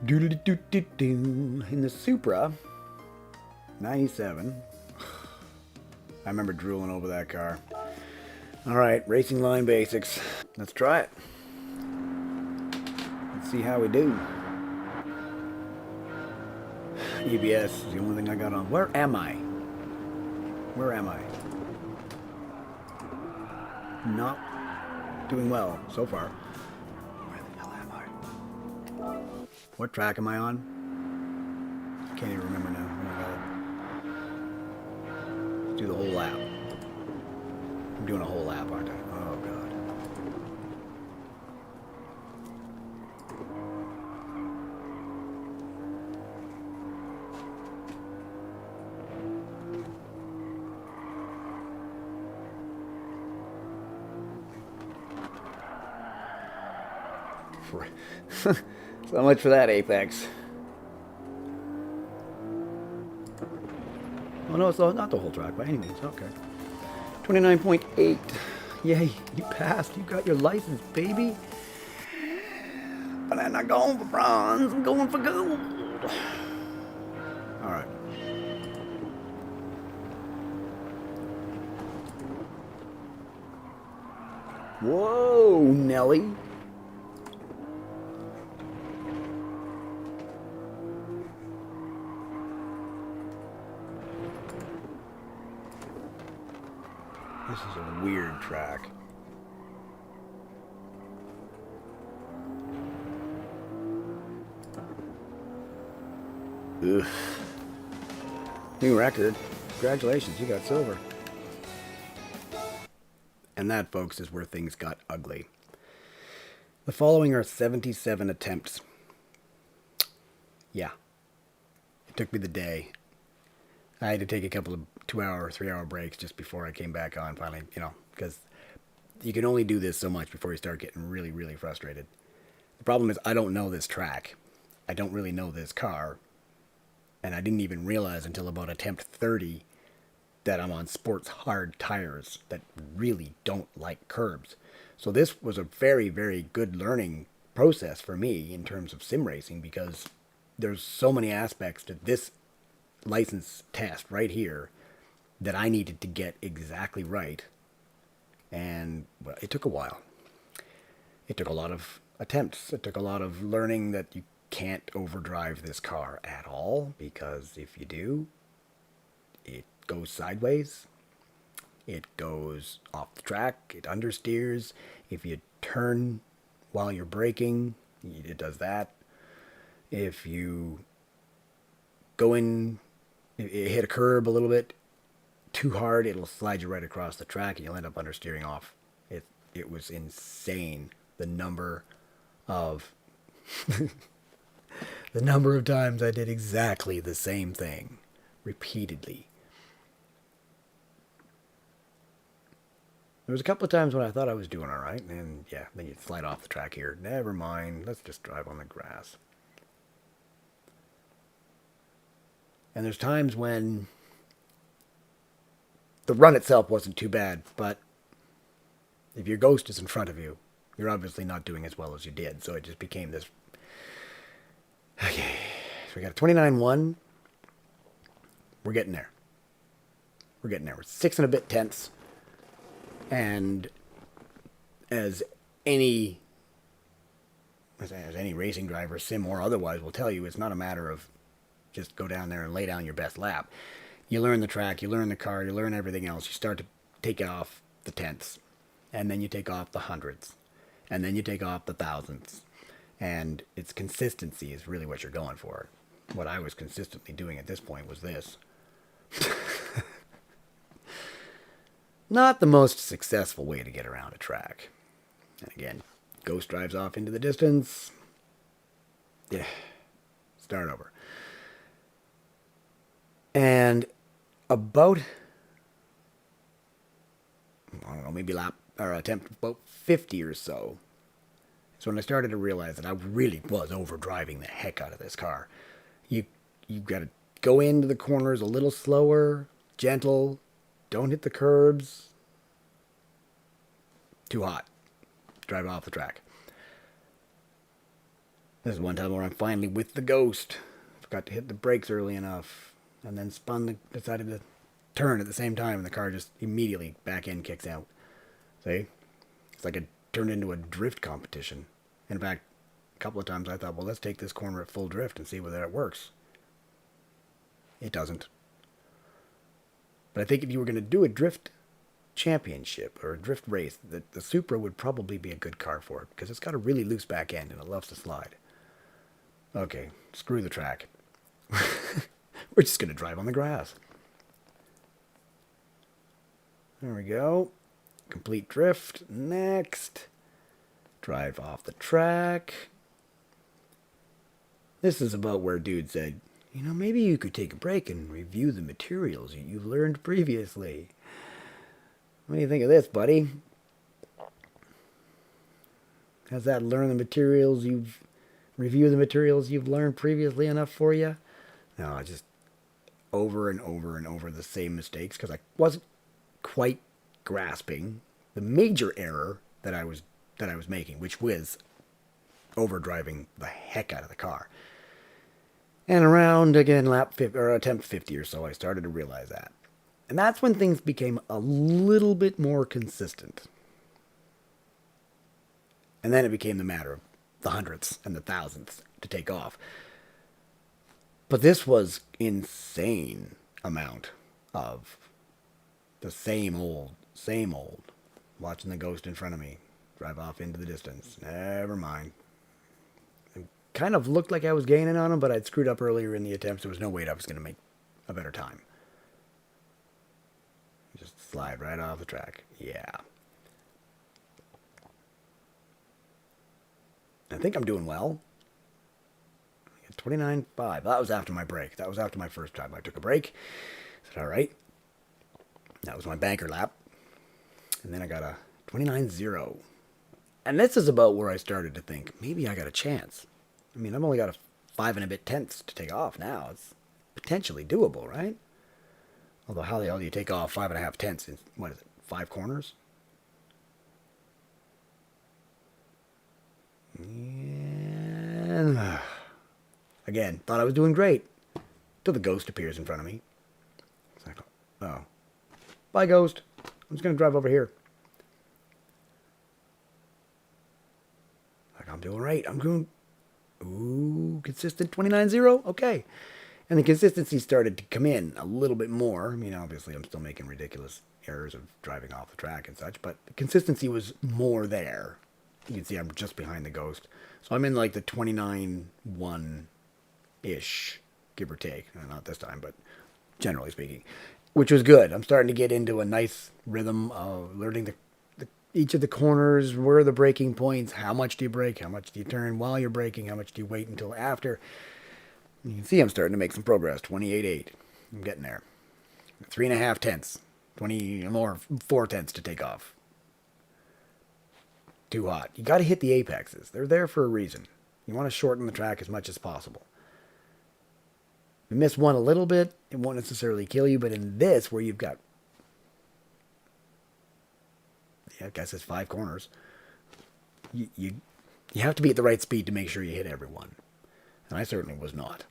Doodly-doo-doo-doo. In the Supra 97. I remember drooling over that car. Alright, racing line basics. Let's try it. Let's see how we do. EBS is the only thing I got on. Where am I? Where am I? Not doing well so far. Where the hell am I? What track am I on? Can't even remember now. Oh my god. Let's do the whole lap. I'm doing a whole lap, aren't I? Oh god. So much for that, Apex. Oh no, it's not the whole track by any means. Okay. 29.8. Yay, you passed. You got your license, baby. But I'm not going for bronze. I'm going for gold. Alright. Whoa, Nelly. This is a weird track. Ugh. New record. Congratulations, you got silver. And that, folks, is where things got ugly. The following are 77 attempts. Yeah. It took me the day. I had to take a couple of 2-hour, 3-hour breaks just before I came back on finally, because you can only do this so much before you start getting really, really frustrated. The problem is I don't know this track. I don't really know this car. And I didn't even realize until about attempt 30 that I'm on sports hard tires that really don't like curbs. So this was a very, very good learning process for me in terms of sim racing, because there's so many aspects to this license test right here that I needed to get exactly right. And well, it took a while. It took a lot of attempts. It took a lot of learning that you can't overdrive this car at all, because if you do, it goes sideways. It goes off the track. It understeers. If you turn while you're braking, it does that. If you go in, hit a curb a little bit too hard, it'll slide you right across the track and you'll end up understeering off. It was insane, the number of the number of times I did exactly the same thing repeatedly. There was a couple of times when I thought I was doing all right, and yeah, then you'd slide off the track here. Never mind, let's just drive on the grass. And there's times when the run itself wasn't too bad, but if your ghost is in front of you, you're obviously not doing as well as you did. So it just became this. Okay, so we got a 29.1. We're getting there. We're getting there. We're 6 and a bit tenths. And as any racing driver, sim or otherwise, will tell you, it's not a matter of just go down there and lay down your best lap. You learn the track, you learn the car, you learn everything else. You start to take off the tenths, and then you take off the hundreds, and then you take off the thousandths. And it's consistency is really what you're going for. What I was consistently doing at this point was this. Not the most successful way to get around a track. And again, Ghost drives off into the distance. Yeah. Start over. And about, I don't know, maybe lap or attempt about 50 or so. So when I started to realize that I really was overdriving the heck out of this car. You got to go into the corners a little slower, gentle. Don't hit the curbs. Too hot. Drive off the track. This is one time where I'm finally with the Ghost. Forgot to hit the brakes early enough, and then decided to turn at the same time, and the car just immediately back end kicks out. See? It's like it turned into a drift competition. In fact, a couple of times I thought, well, let's take this corner at full drift and see whether it works. It doesn't. But I think if you were going to do a drift championship or a drift race, the Supra would probably be a good car for it, because it's got a really loose back end and it loves to slide. Okay, screw the track. We're just going to drive on the grass. There we go. Complete drift. Next. Drive off the track. This is about where dude said, you know, maybe you could take a break and review the materials you've learned previously. What do you think of this, buddy? Has that review the materials you've learned previously enough for you? No, just over and over and over the same mistakes, because I wasn't quite grasping the major error that I was making, which was overdriving the heck out of the car. And around, again, lap 50, or attempt 50 or so, I started to realize that. And that's when things became a little bit more consistent. And then it became the matter of the hundredths and the thousandths to take off. But this was insane amount of the same old. Watching the Ghost in front of me drive off into the distance. Never mind. It kind of looked like I was gaining on him, but I'd screwed up earlier in the attempts. There was no way I was going to make a better time. Just slide right off the track. Yeah. I think I'm doing well. 29.5. That was after my break. That was after my first time. I took a break. I said, all right. That was my banker lap. And then I got a 29.0. And this is about where I started to think, maybe I got a chance. I mean, I've only got a 5 and a bit tenths to take off now. It's potentially doable, right? Although, how the hell do you take off 5.5 tenths in, 5 corners? And again, thought I was doing great. Till the Ghost appears in front of me. It's like, oh. Bye, Ghost. I'm just going to drive over here. Like, I'm doing right. I'm doing... Ooh, consistent 29.0? Okay. And the consistency started to come in a little bit more. I mean, obviously, I'm still making ridiculous errors of driving off the track and such, but the consistency was more there. You can see I'm just behind the Ghost. So I'm in like the 29.1-ish, give or take. Not this time, but generally speaking. Which was good. I'm starting to get into a nice rhythm of learning each of the corners, where are the braking points, how much do you brake, how much do you turn while you're braking, how much do you wait until after. You can see I'm starting to make some progress. 28.8. I'm getting there. 3.5 tenths. 4 tenths to take off. Too hot. You got to hit the apexes. They're there for a reason. You want to shorten the track as much as possible. If you miss one a little bit, it won't necessarily kill you, but in this, where you've got, I guess it's 5 corners, you have to be at the right speed to make sure you hit everyone. And I certainly was not.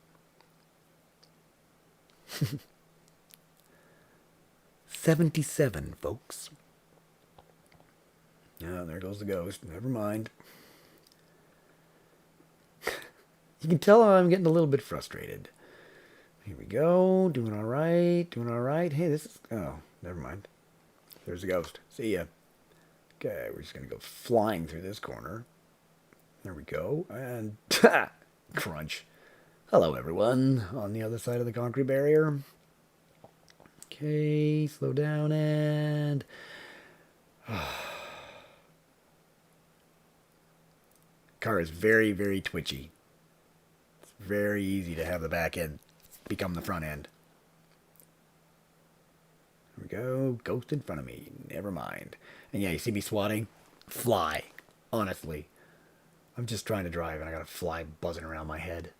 77, folks. Yeah, there goes the Ghost. Never mind. You can tell I'm getting a little bit frustrated. Here we go. Doing all right. Hey, this is... Oh, never mind. There's the Ghost. See ya. Okay, we're just going to go flying through this corner. There we go. And... crunch. Hello, everyone. On the other side of the concrete barrier. Okay, slow down and... Car is very, very twitchy. It's very easy to have the back end become the front end. There we go. Ghost in front of me. Never mind. And yeah, you see me swatting? Fly. Honestly. I'm just trying to drive and I got a fly buzzing around my head.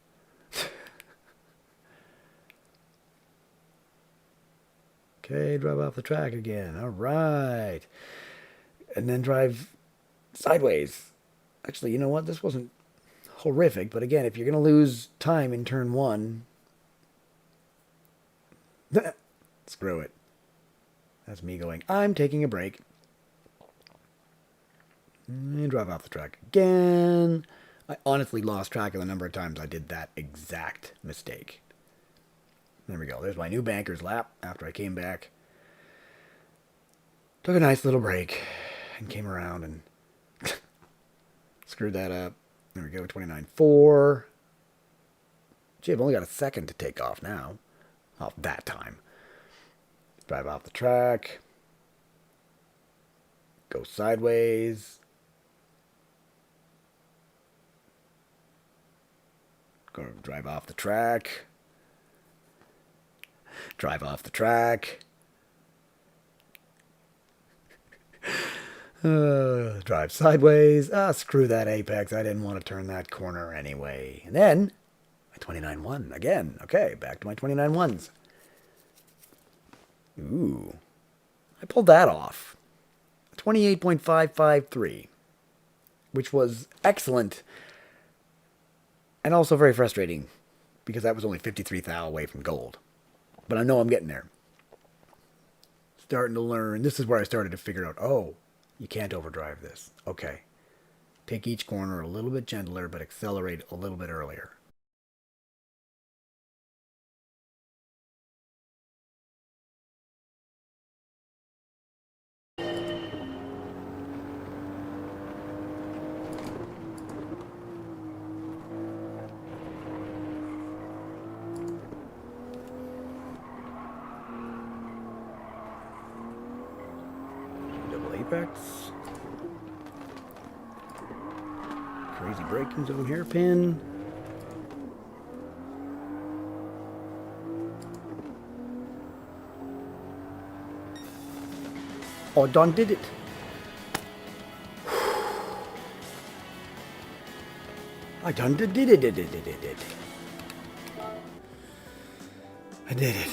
Okay, drive off the track again. All right. And then drive sideways. Actually, you know what? This wasn't horrific. But again, if you're going to lose time in turn one, screw it. That's me going, I'm taking a break. And drive off the track again. I honestly lost track of the number of times I did that exact mistake. There we go. There's my new banker's lap after I came back. Took a nice little break and came around and screwed that up. There we go, 29.4. Gee, I've only got a second to take off now. Off that time. Drive off the track. Go sideways. Go drive off the track. Drive off the track. Drive sideways. Screw that apex. I didn't want to turn that corner anyway. And then, my 29.1 again. Okay, back to my 29.1s. Ooh. I pulled that off. 28.553. Which was excellent. And also very frustrating. Because that was only 53 thou away from gold. But I know I'm getting there. Starting to learn. This is where I started to figure out, oh, you can't overdrive this. Okay. Take each corner a little bit gentler, but accelerate a little bit earlier. Double apex. Crazy braking zone hairpin. Oh, Don did it. I done did it. I did it.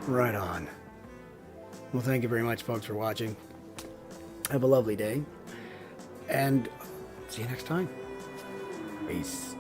Right on. Well, thank you very much, folks, for watching. Have a lovely day. And see you next time. Peace.